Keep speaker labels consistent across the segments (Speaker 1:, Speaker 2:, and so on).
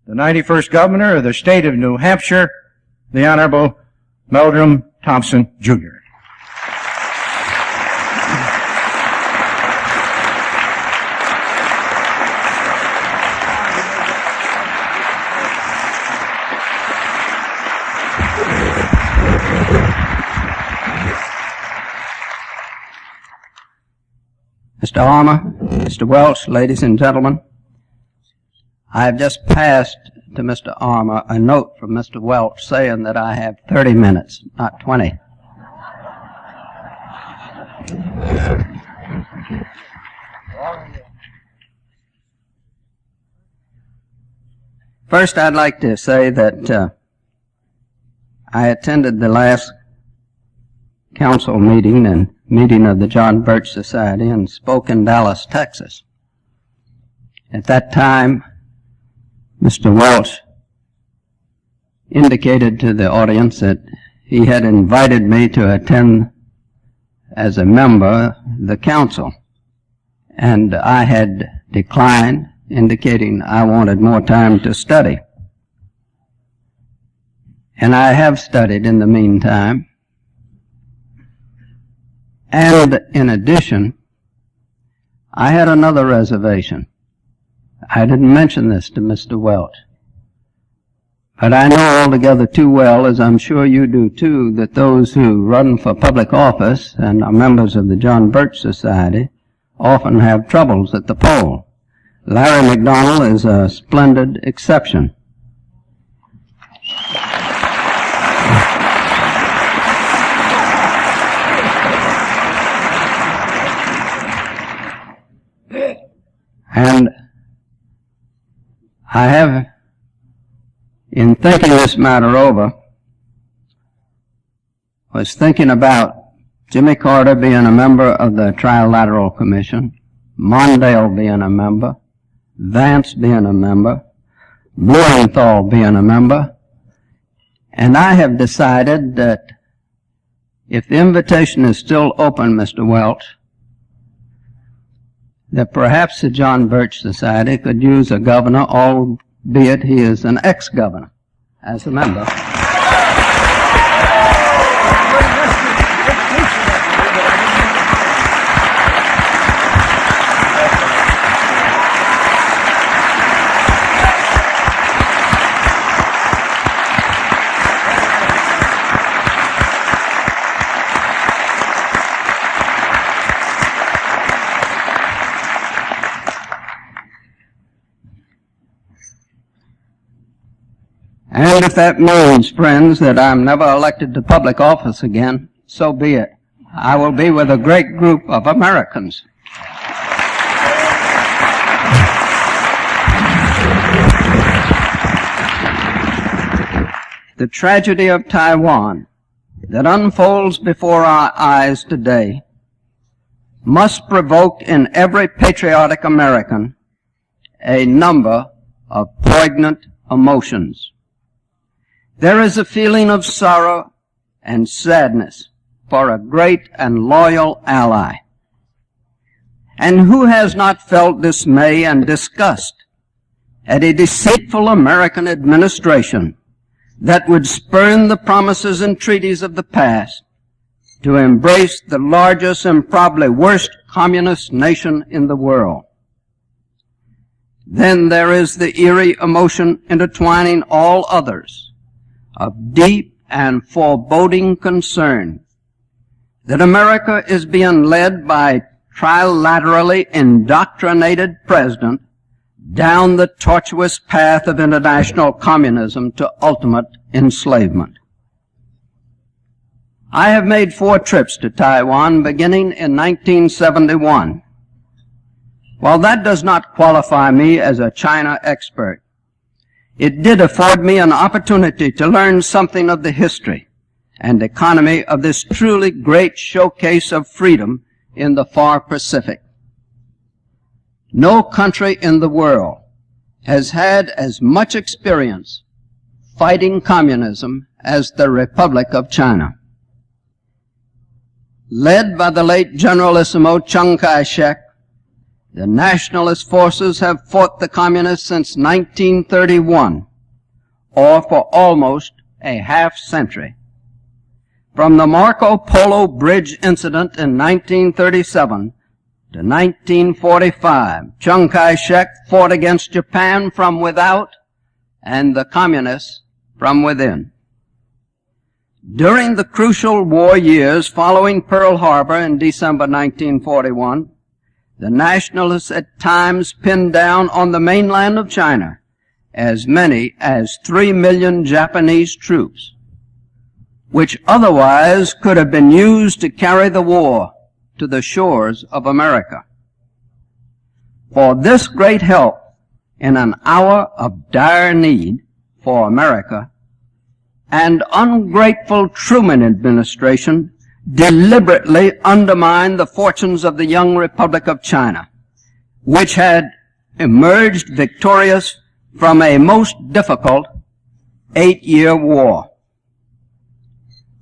Speaker 1: the 91st Governor of the State of New Hampshire, the Honorable Meldrim Thompson, Jr.
Speaker 2: Mr. Armour, Mr. Welch, ladies and gentlemen, I have just passed to Mr. Armour a note from Mr. Welch saying that I have 30 minutes, not 20. First, I'd like to say that I attended the last council meeting of the John Birch Society and spoke in Dallas, Texas. At that time, Mr. Welch indicated to the audience that he had invited me to attend as a member the council, and I had declined, indicating I wanted more time to study. And I have studied in the meantime. And in addition, I had another reservation. I didn't mention this to Mr. Welch, but I know altogether too well, as I'm sure you do too, that those who run for public office and are members of the John Birch Society often have troubles at the poll. Larry McDonald is a splendid exception. And I have, in thinking this matter over, was thinking about Jimmy Carter being a member of the Trilateral Commission, Mondale being a member, Vance being a member, Blumenthal being a member, and I have decided that if the invitation is still open, Mr. Welch, that perhaps the John Birch Society could use a governor, albeit he is an ex-governor, as a member. And if that means, friends, that I'm never elected to public office again, so be it. I will be with a great group of Americans. The tragedy of Taiwan that unfolds before our eyes today must provoke in every patriotic American a number of poignant emotions. There is a feeling of sorrow and sadness for a great and loyal ally. And who has not felt dismay and disgust at a deceitful American administration that would spurn the promises and treaties of the past to embrace the largest and probably worst communist nation in the world? Then there is the eerie emotion intertwining all others of deep and foreboding concern that America is being led by trilaterally indoctrinated president down the tortuous path of international communism to ultimate enslavement. I have made 4 trips to Taiwan beginning in 1971. While that does not qualify me as a China expert, it did afford me an opportunity to learn something of the history and economy of this truly great showcase of freedom in the far Pacific. No country in the world has had as much experience fighting communism as the Republic of China. Led by the late Generalissimo Chiang Kai-shek The nationalist forces have fought the communists since 1931, or for almost a half-century. From the Marco Polo Bridge incident in 1937 to 1945, Chiang Kai-shek fought against Japan from without and the communists from within. During the crucial war years following Pearl Harbor in December 1941, the nationalists at times pinned down on the mainland of China as many as 3 million Japanese troops, which otherwise could have been used to carry the war to the shores of America. For this great help in an hour of dire need for America, and ungrateful Truman administration deliberately undermined the fortunes of the young Republic of China, which had emerged victorious from a most difficult 8-year war.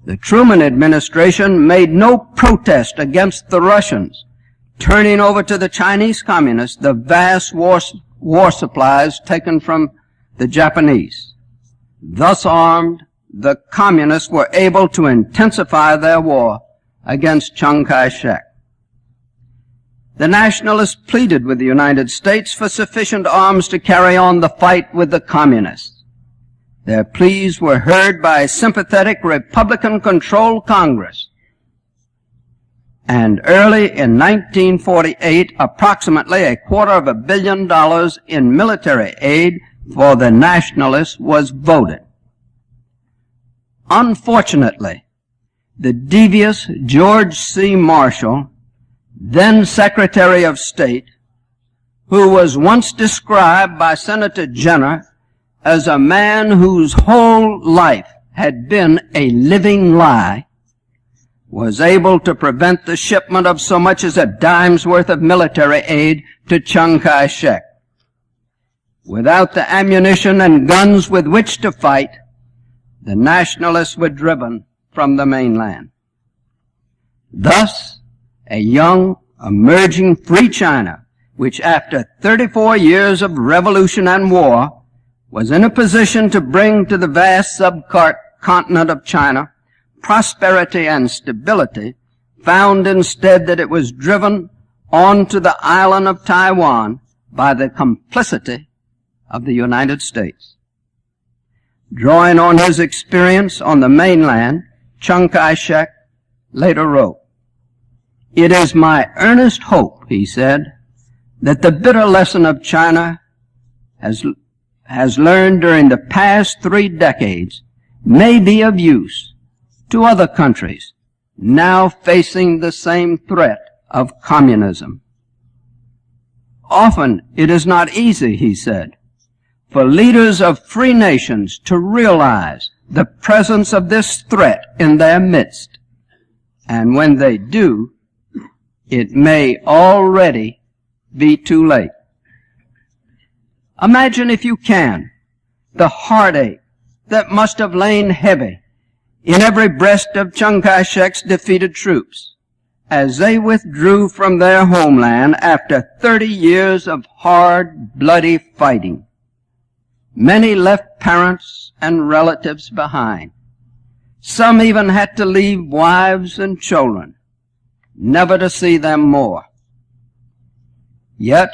Speaker 2: The Truman administration made no protest against the Russians turning over to the Chinese communists the vast war supplies taken from the Japanese. Thus armed, the communists were able to intensify their war against Chiang Kai-shek. The nationalists pleaded with the United States for sufficient arms to carry on the fight with the communists. Their pleas were heard by a sympathetic Republican-controlled Congress. And early in 1948, approximately $250 million in military aid for the nationalists was voted. Unfortunately, the devious George C. Marshall, then Secretary of State, who was once described by Senator Jenner as a man whose whole life had been a living lie, was able to prevent the shipment of so much as a dime's worth of military aid to Chiang Kai-shek. Without the ammunition and guns with which to fight, the nationalists were driven from the mainland. Thus, a young, emerging free China, which after 34 years of revolution and war, was in a position to bring to the vast subcontinent of China prosperity and stability, found instead that it was driven onto the island of Taiwan by the complicity of the United States. Drawing on his experience on the mainland, Chiang Kai-shek later wrote, "It is my earnest hope," he said, "that the bitter lesson of China has learned during the past 3 decades may be of use to other countries now facing the same threat of communism." Often it is not easy, he said, for leaders of free nations to realize the presence of this threat in their midst. And when they do, it may already be too late. Imagine, if you can, the heartache that must have lain heavy in every breast of Chiang Kai-shek's defeated troops as they withdrew from their homeland after 30 years of hard, bloody fighting. Many left parents and relatives behind. Some even had to leave wives and children, never to see them more. Yet,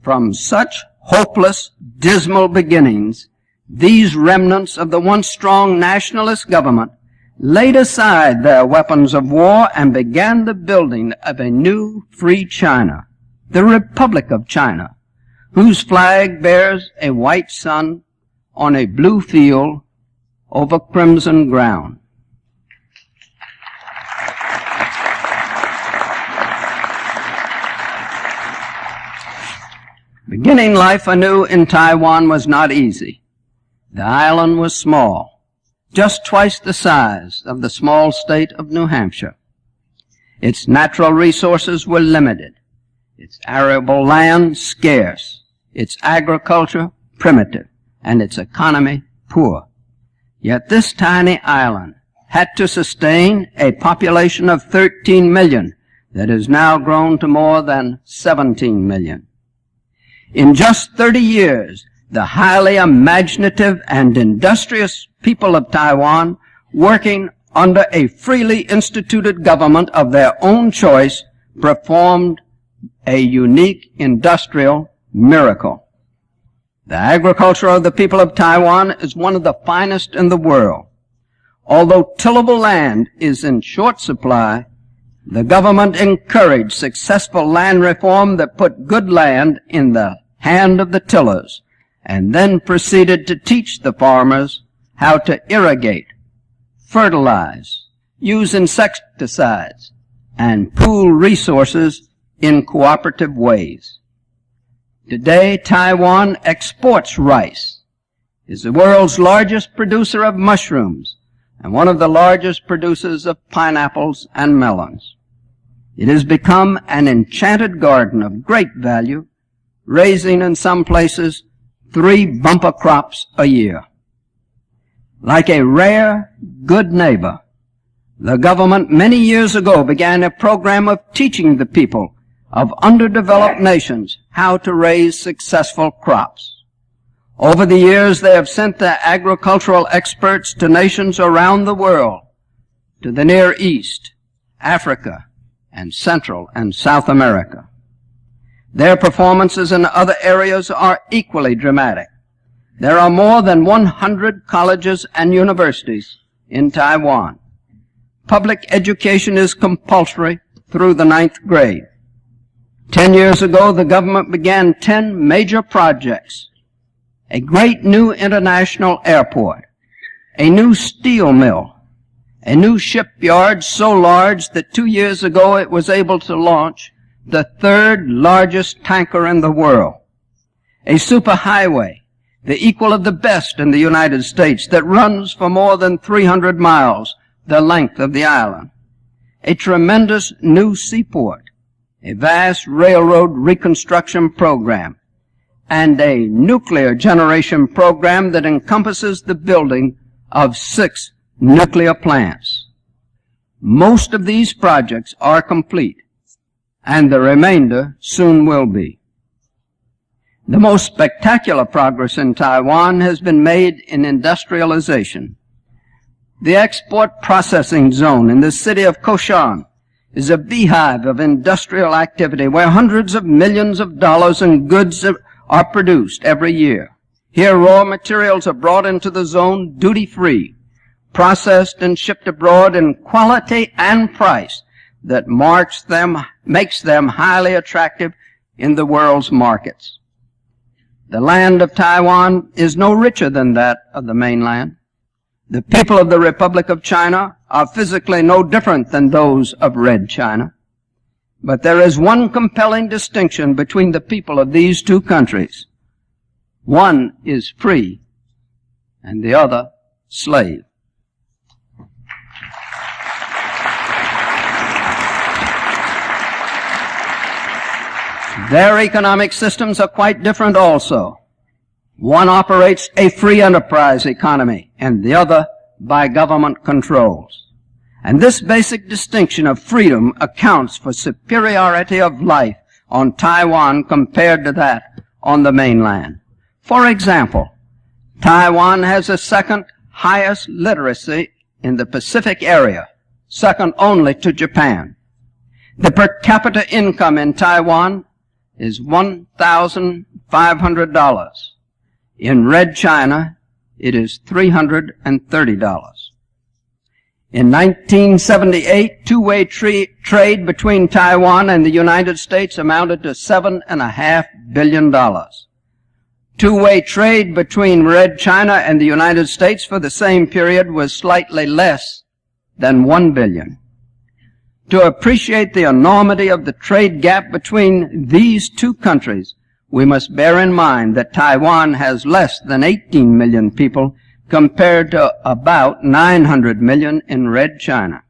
Speaker 2: from such hopeless, dismal beginnings, these remnants of the once strong nationalist government laid aside their weapons of war and began the building of a new free China, the Republic of China, whose flag bears a white sun on a blue field over crimson ground. Beginning life anew in Taiwan was not easy. The island was small, just twice the size of the small state of New Hampshire. Its natural resources were limited, its arable land scarce, its agriculture primitive, and its economy poor. Yet this tiny island had to sustain a population of 13 million that has now grown to more than 17 million. In just 30 years, the highly imaginative and industrious people of Taiwan, working under a freely instituted government of their own choice, performed a unique industrial miracle. The agriculture of the people of Taiwan is one of the finest in the world. Although tillable land is in short supply, the government encouraged successful land reform that put good land in the hand of the tillers, and then proceeded to teach the farmers how to irrigate, fertilize, use insecticides, and pool resources in cooperative ways. Today, Taiwan exports rice, is the world's largest producer of mushrooms, and one of the largest producers of pineapples and melons. It has become an enchanted garden of great value, raising in some places 3 bumper crops a year. Like a rare, good neighbor, the government many years ago began a program of teaching the people of underdeveloped nations how to raise successful crops. Over the years, they have sent their agricultural experts to nations around the world, to the Near East, Africa, and Central and South America. Their performances in other areas are equally dramatic. There are more than 100 colleges and universities in Taiwan. Public education is compulsory through the 9th grade. 10 years ago, the government began 10 major projects: a great new international airport, a new steel mill, a new shipyard so large that 2 years ago it was able to launch the 3rd largest tanker in the world, a superhighway, the equal of the best in the United States, that runs for more than 300 miles, the length of the island, a tremendous new seaport, a vast railroad reconstruction program, and a nuclear generation program that encompasses the building of 6 nuclear plants. Most of these projects are complete, and the remainder soon will be. The most spectacular progress in Taiwan has been made in industrialization. The export processing zone in the city of Koshan is a beehive of industrial activity where hundreds of millions of dollars in goods are produced every year. Here, raw materials are brought into the zone duty-free, processed and shipped abroad in quality and price that makes them highly attractive in the world's markets. The land of Taiwan is no richer than that of the mainland. The people of the Republic of China are physically no different than those of Red China. But there is one compelling distinction between the people of these two countries. One is free, and the other slave. Their economic systems are quite different also. One operates a free enterprise economy, and the other by government controls. And this basic distinction of freedom accounts for superiority of life on Taiwan compared to that on the mainland. For example, Taiwan has the 2nd highest literacy in the Pacific area, second only to Japan. The per capita income in Taiwan is $1,500. In Red China, it is $330. In 1978, two-way trade between Taiwan and the United States amounted to $7.5 billion. Two-way trade between Red China and the United States for the same period was slightly less than $1 billion. To appreciate the enormity of the trade gap between these two countries, we must bear in mind that Taiwan has less than 18 million people compared to about 900 million in Red China.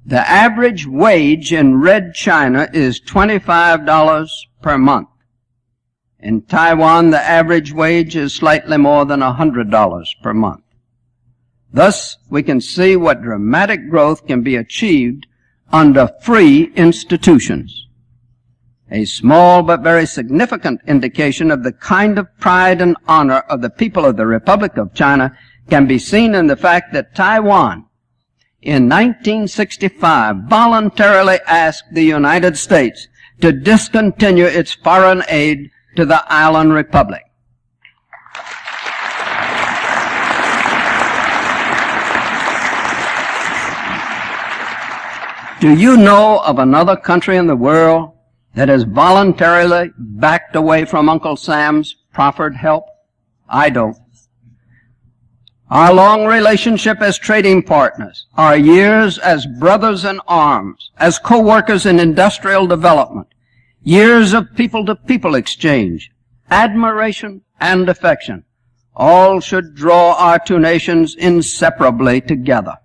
Speaker 2: The average wage in Red China is $25 per month. In Taiwan, the average wage is slightly more than $100 per month. Thus, we can see what dramatic growth can be achieved under free institutions. A small but very significant indication of the kind of pride and honor of the people of the Republic of China can be seen in the fact that Taiwan, in 1965, voluntarily asked the United States to discontinue its foreign aid to the island republic. Do you know of another country in the world that has voluntarily backed away from Uncle Sam's proffered help? I don't. Our long relationship as trading partners, our years as brothers in arms, as co-workers in industrial development, years of people-to-people exchange, admiration and affection, all should draw our two nations inseparably together.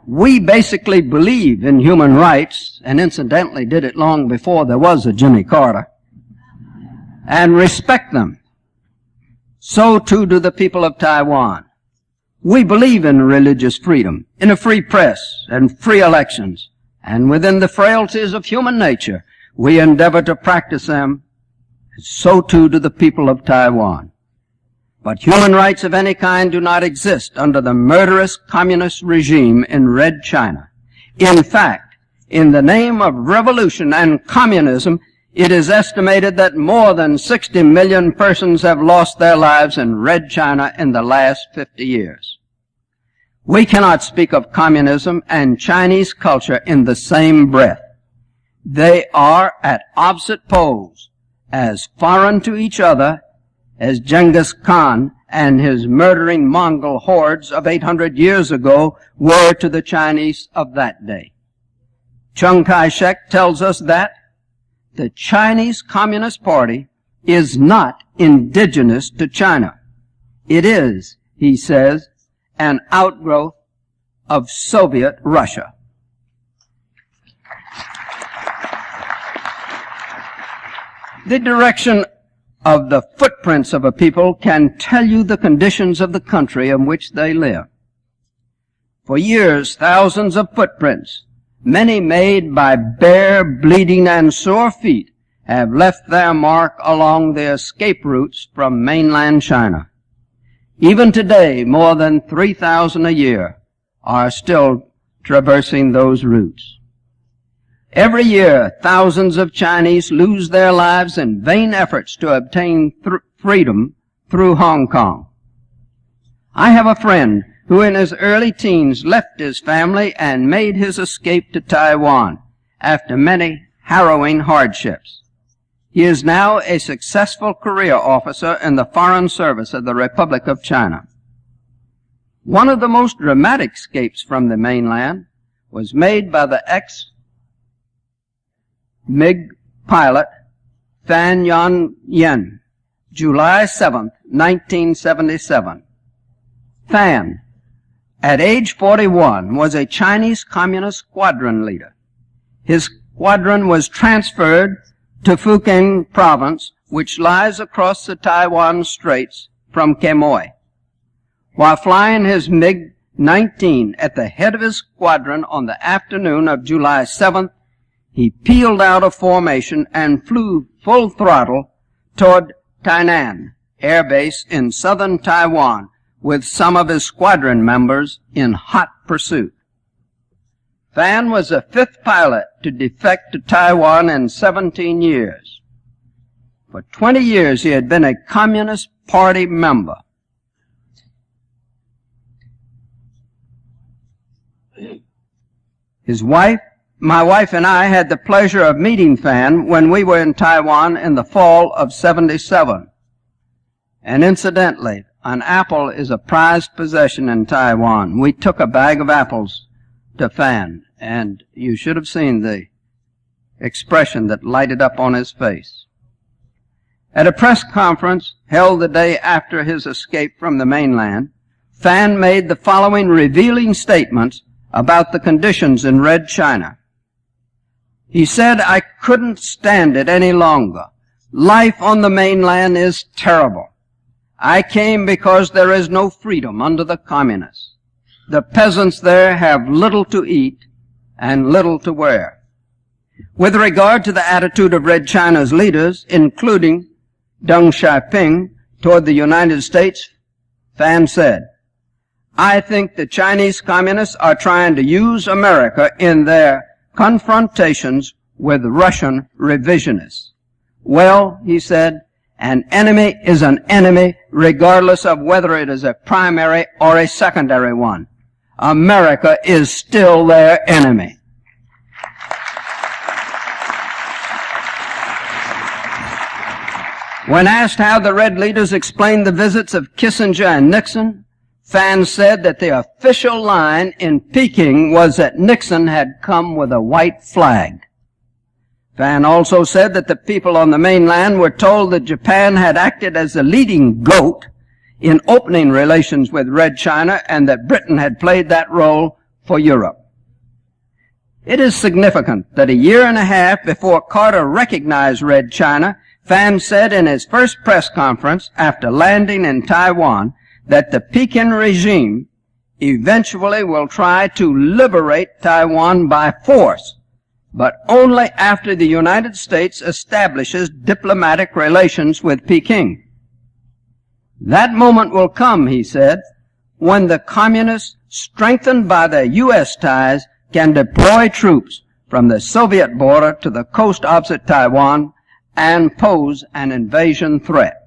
Speaker 2: We basically believe in human rights, and incidentally did it long before there was a Jimmy Carter, and respect them. So too do the people of Taiwan. We believe in religious freedom, in a free press and free elections, and within the frailties of human nature, we endeavor to practice them. So too do the people of Taiwan. But human rights of any kind do not exist under the murderous communist regime in Red China. In fact, in the name of revolution and communism, it is estimated that more than 60 million persons have lost their lives in Red China in the last 50 years. We cannot speak of communism and Chinese culture in the same breath. They are at opposite poles, as foreign to each other as Genghis Khan and his murdering Mongol hordes of 800 years ago were to the Chinese of that day. Chiang Kai-shek tells us that the Chinese Communist Party is not indigenous to China. It is, he says, an outgrowth of Soviet Russia. The direction of the footprints of a people can tell you the conditions of the country in which they live. For years, thousands of footprints, many made by bare, bleeding, and sore feet, have left their mark along the escape routes from mainland China. Even today, more than 3,000 a year are still traversing those routes. Every year, thousands of Chinese lose their lives in vain efforts to obtain freedom through Hong Kong. I have a friend who in his early teens left his family and made his escape to Taiwan after many harrowing hardships. He is now a successful career officer in the Foreign Service of the Republic of China. One of the most dramatic escapes from the mainland was made by the ex-MiG pilot Fan Yan, July 7, 1977. Fan, at age 41, was a Chinese Communist squadron leader. His squadron was transferred to Fujian province, which lies across the Taiwan Straits from Quemoy. While flying his MiG-19 at the head of his squadron on the afternoon of July 7th, he peeled out of formation and flew full throttle toward Tainan Air Base in southern Taiwan with some of his squadron members in hot pursuit. Fan was the fifth pilot to defect to Taiwan in 17 years. For 20 years he had been a Communist Party member. My wife and I had the pleasure of meeting Fan when we were in Taiwan in the fall of 77. And incidentally, an apple is a prized possession in Taiwan. We took a bag of apples to Fan, and you should have seen the expression that lighted up on his face. At a press conference held the day after his escape from the mainland, Fan made the following revealing statements about the conditions in Red China. He said, "I couldn't stand it any longer. Life on the mainland is terrible. I came because there is no freedom under the communists. The peasants there have little to eat and little to wear. With regard to the attitude of Red China's leaders, including Deng Xiaoping, toward the United States, Fan said, I think the Chinese communists are trying to use America in their confrontations with Russian revisionists. Well, he said, an enemy is an enemy regardless of whether it is a primary or a secondary one. America is still their enemy. When asked how the Red leaders explained the visits of Kissinger and Nixon, Fan said that the official line in Peking was that Nixon had come with a white flag. Fan also said that the people on the mainland were told that Japan had acted as the leading goat in opening relations with Red China and that Britain had played that role for Europe. It is significant that a year and a half before Carter recognized Red China, Fan said in his first press conference after landing in Taiwan that the Peking regime eventually will try to liberate Taiwan by force, but only after the United States establishes diplomatic relations with Peking. That moment will come, he said, when the communists, strengthened by their U.S. ties, can deploy troops from the Soviet border to the coast opposite Taiwan and pose an invasion threat.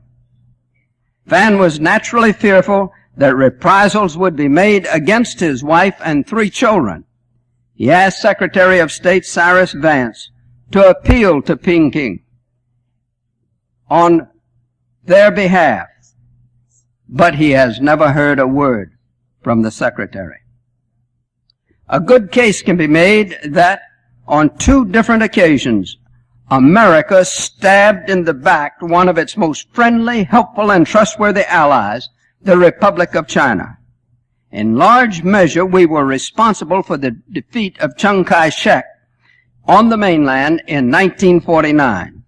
Speaker 2: Fan was naturally fearful that reprisals would be made against his wife and 3 children. He asked Secretary of State Cyrus Vance to appeal to Peking on their behalf, but he has never heard a word from the Secretary. A good case can be made that on 2 different occasions, America stabbed in the back one of its most friendly, helpful, and trustworthy allies, the Republic of China. In large measure, we were responsible for the defeat of Chiang Kai-shek on the mainland in 1949.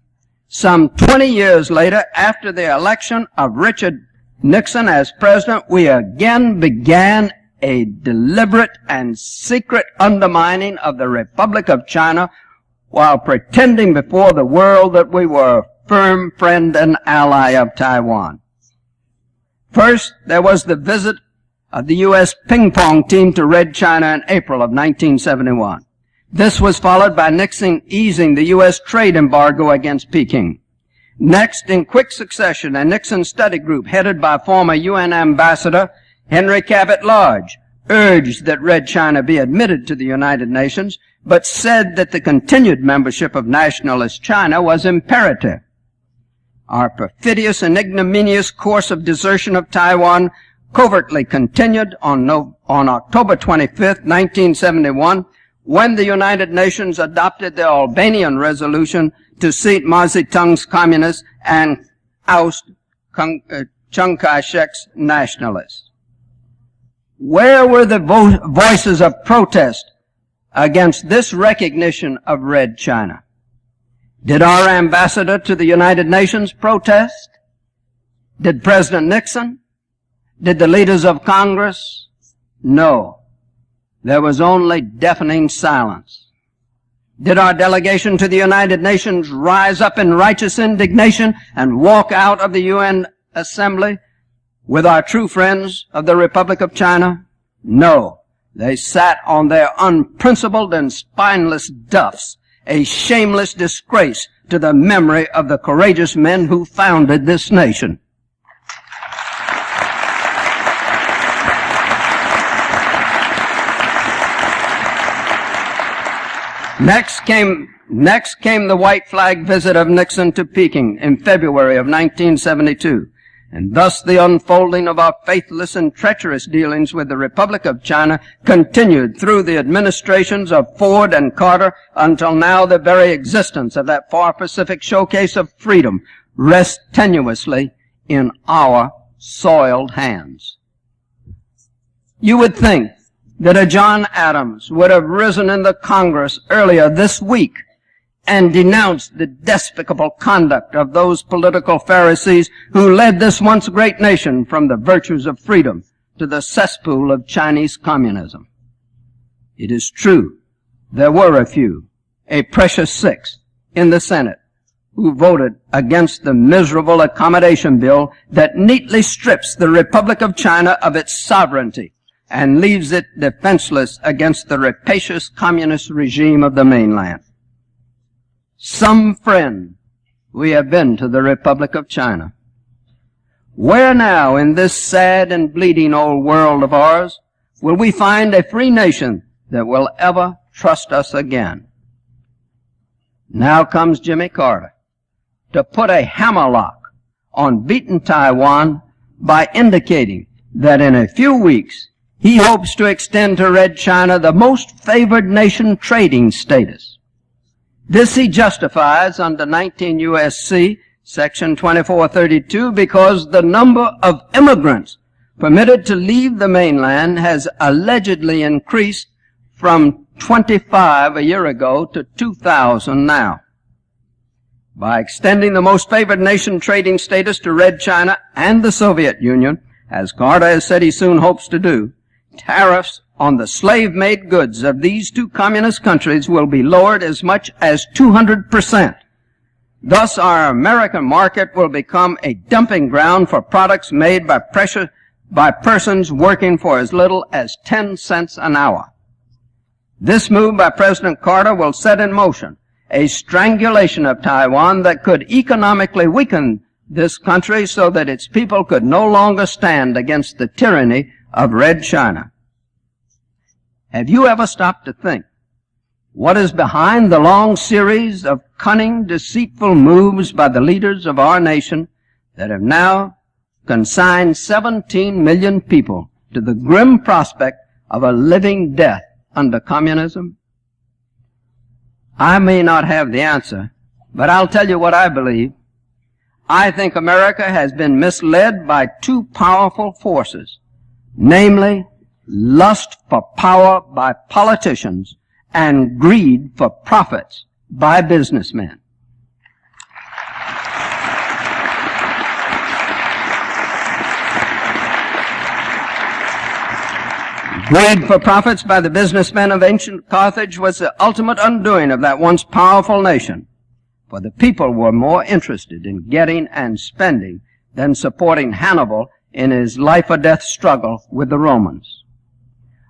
Speaker 2: Some 20 years later, after the election of Richard Nixon as president, we again began a deliberate and secret undermining of the Republic of China while pretending before the world that we were a firm friend and ally of Taiwan. First, there was the visit of the U.S. ping-pong team to Red China in April of 1971. This was followed by Nixon easing the U.S. trade embargo against Peking. Next, in quick succession, a Nixon study group headed by former UN Ambassador Henry Cabot Lodge urged that Red China be admitted to the United Nations, but said that the continued membership of nationalist China was imperative. Our perfidious and ignominious course of desertion of Taiwan covertly continued on October 25, 1971, when the United Nations adopted the Albanian resolution to seat Mao Zedong's communists and oust Chiang Kai-shek's nationalists. Where were the voices of protest against this recognition of Red China? Did our ambassador to the United Nations protest? Did President Nixon? Did the leaders of Congress? No. There was only deafening silence. Did our delegation to the United Nations rise up in righteous indignation and walk out of the UN Assembly with our true friends of the Republic of China? No. They sat on their unprincipled and spineless duffs, a shameless disgrace to the memory of the courageous men who founded this nation. Next came the white flag visit of Nixon to Peking in February of 1972. And thus the unfolding of our faithless and treacherous dealings with the Republic of China continued through the administrations of Ford and Carter until now the very existence of that far Pacific showcase of freedom rests tenuously in our soiled hands. You would think that a John Adams would have risen in the Congress earlier this week and denounce the despicable conduct of those political Pharisees who led this once great nation from the virtues of freedom to the cesspool of Chinese communism. It is true, there were a few, a precious 6, in the Senate, who voted against the miserable accommodation bill that neatly strips the Republic of China of its sovereignty and leaves it defenseless against the rapacious communist regime of the mainland. Some friend, we have been to the Republic of China. Where now in this sad and bleeding old world of ours will we find a free nation that will ever trust us again? Now comes Jimmy Carter to put a hammerlock on beaten Taiwan by indicating that in a few weeks he hopes to extend to Red China the most favored nation trading status. This he justifies under 19 U.S.C. Section 2432 because the number of immigrants permitted to leave the mainland has allegedly increased from 25 a year ago to 2,000 now. By extending the most favored nation trading status to Red China and the Soviet Union, as Carter has said he soon hopes to do, tariffs on the slave-made goods of these two communist countries will be lowered as much as 200%. Thus, our American market will become a dumping ground for products made by persons working for as little as 10 cents an hour. This move by President Carter will set in motion a strangulation of Taiwan that could economically weaken this country so that its people could no longer stand against the tyranny of Red China. Have you ever stopped to think what is behind the long series of cunning, deceitful moves by the leaders of our nation that have now consigned 17 million people to the grim prospect of a living death under communism? I may not have the answer, but I'll tell you what I believe. I think America has been misled by two powerful forces, namely lust for power by politicians and greed for profits by businessmen. Greed for profits by the businessmen of ancient Carthage was the ultimate undoing of that once powerful nation, for the people were more interested in getting and spending than supporting Hannibal in his life-or-death struggle with the Romans.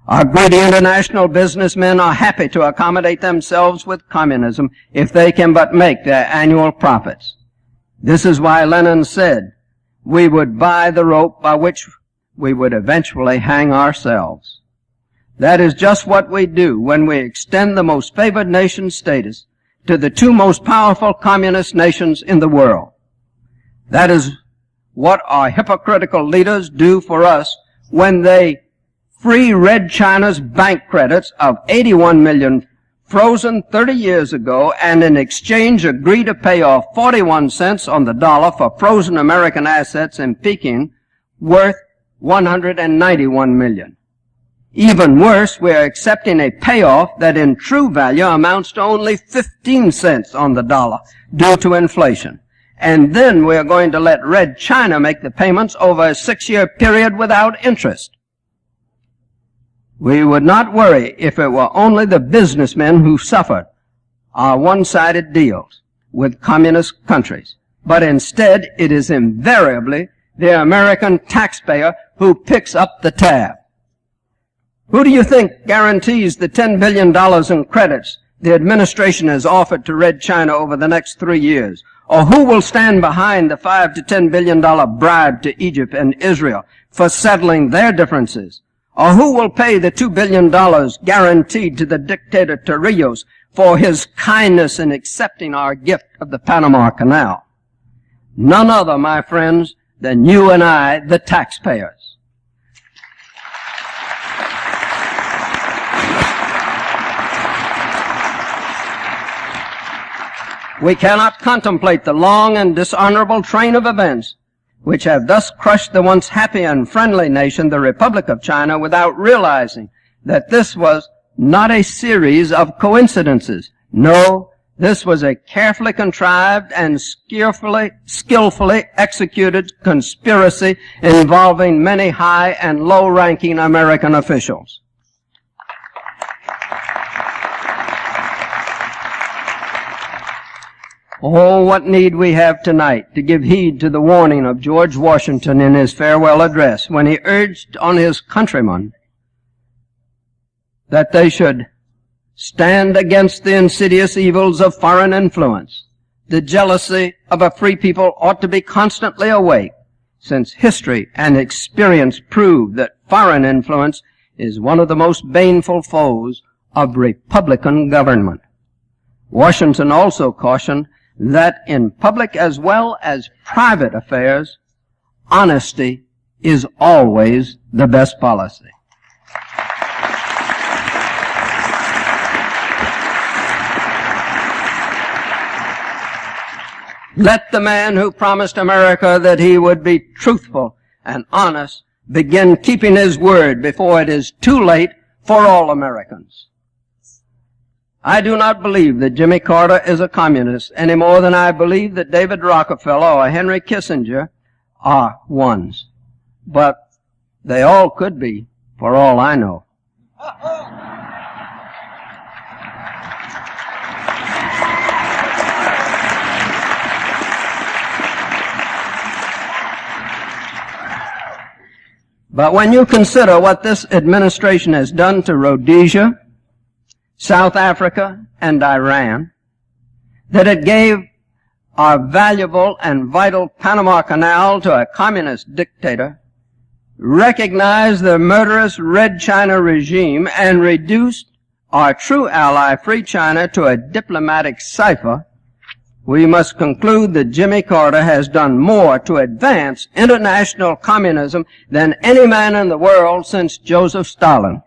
Speaker 2: Our greedy international businessmen are happy to accommodate themselves with communism if they can but make their annual profits. This is why Lenin said we would buy the rope by which we would eventually hang ourselves. That is just what we do when we extend the most favored nation status to the two most powerful communist nations in the world. That is what our hypocritical leaders do for us when they free Red China's bank credits of 81 million frozen 30 years ago and in exchange agree to pay off 41 cents on the dollar for frozen American assets in Peking worth 191 million. Even worse, we are accepting a payoff that in true value amounts to only 15 cents on the dollar due to inflation. And then we are going to let Red China make the payments over a 6-year period without interest. We would not worry if it were only the businessmen who suffered our one-sided deals with communist countries. But instead, it is invariably the American taxpayer who picks up the tab. Who do you think guarantees the $10 billion in credits the administration has offered to Red China over the next 3 years? Or who will stand behind the $5 to $10 billion bribe to Egypt and Israel for settling their differences? Or who will pay the $2 billion guaranteed to the dictator Torrijos for his kindness in accepting our gift of the Panama Canal? None other, my friends, than you and I, the taxpayers. We cannot contemplate the long and dishonorable train of events which have thus crushed the once happy and friendly nation, the Republic of China, without realizing that this was not a series of coincidences. No, This was a carefully contrived and skillfully executed conspiracy involving many high and low-ranking American officials. Oh, what need we have tonight to give heed to the warning of George Washington in his farewell address when he urged on his countrymen that they should stand against the insidious evils of foreign influence. The jealousy of a free people ought to be constantly awake, since history and experience prove that foreign influence is one of the most baneful foes of Republican government. Washington also cautioned that in public as well as private affairs, honesty is always the best policy. Let the man who promised America that he would be truthful and honest begin keeping his word before it is too late for all Americans. I do not believe that Jimmy Carter is a communist any more than I believe that David Rockefeller or Henry Kissinger are ones. But they all could be, for all I know. But when you consider what this administration has done to Rhodesia, South Africa, and Iran, that it gave our valuable and vital Panama Canal to a communist dictator, recognized the murderous Red China regime, and reduced our true ally, Free China, to a diplomatic cipher, we must conclude that Jimmy Carter has done more to advance international communism than any man in the world since Joseph Stalin.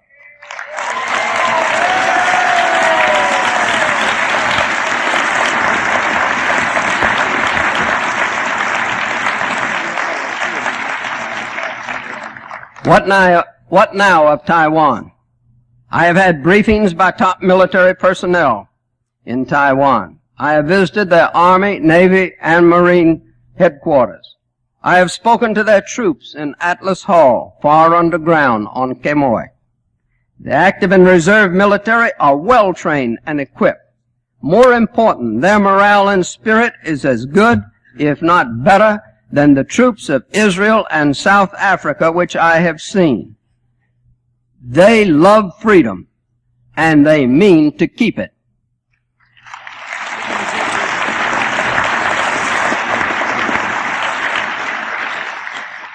Speaker 2: What now of Taiwan? I have had briefings by top military personnel in Taiwan. I have visited their Army, Navy, and Marine headquarters. I have spoken to their troops in Atlas Hall, far underground on Quemoy. The active and reserve military are well trained and equipped. More important, their morale and spirit is as good, if not better, than the troops of Israel and South Africa, which I have seen. They love freedom, and they mean to keep it.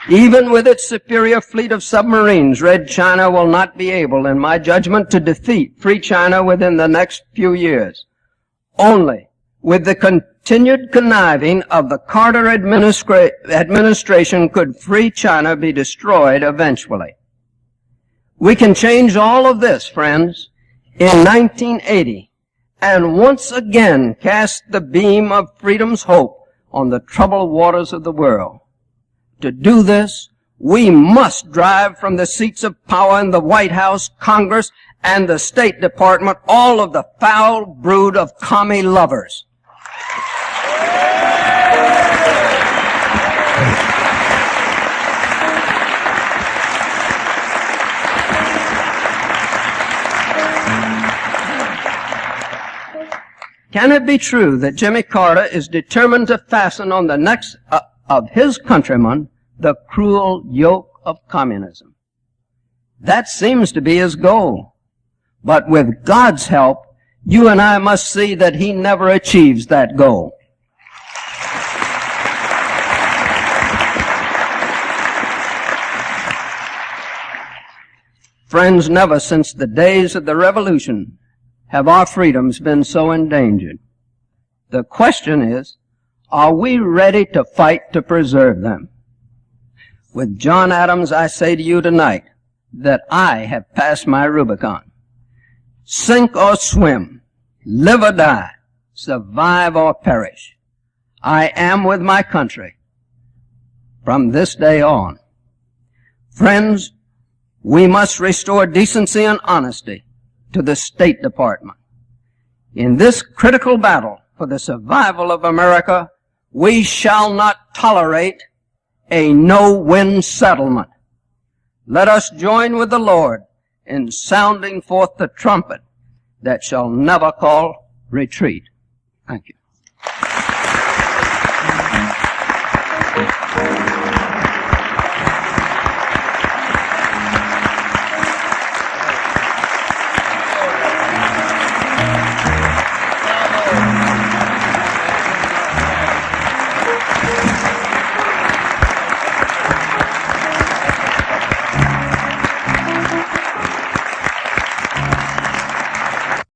Speaker 2: Even with its superior fleet of submarines, Red China will not be able, in my judgment, to defeat Free China within the next few years. Only with the continued conniving of the Carter administration could Free China be destroyed eventually. We can change all of this, friends, in 1980, and once again cast the beam of freedom's hope on the troubled waters of the world. To do this, we must drive from the seats of power in the White House, Congress, and the State Department all of the foul brood of commie lovers. Can it be true that Jimmy Carter is determined to fasten on the necks of his countrymen the cruel yoke of communism? That seems to be his goal. But with God's help, you and I must see that he never achieves that goal. Friends, never since the days of the Revolution have our freedoms been so endangered. The question is, are we ready to fight to preserve them? With John Adams, I say to you tonight that I have passed my Rubicon. Sink or swim, live or die, survive or perish, I am with my country from this day on. Friends, we must restore decency and honesty to the State Department. In this critical battle for the survival of America, we shall not tolerate a no-win settlement. Let us join with the Lord in sounding forth the trumpet that shall never call retreat. Thank you.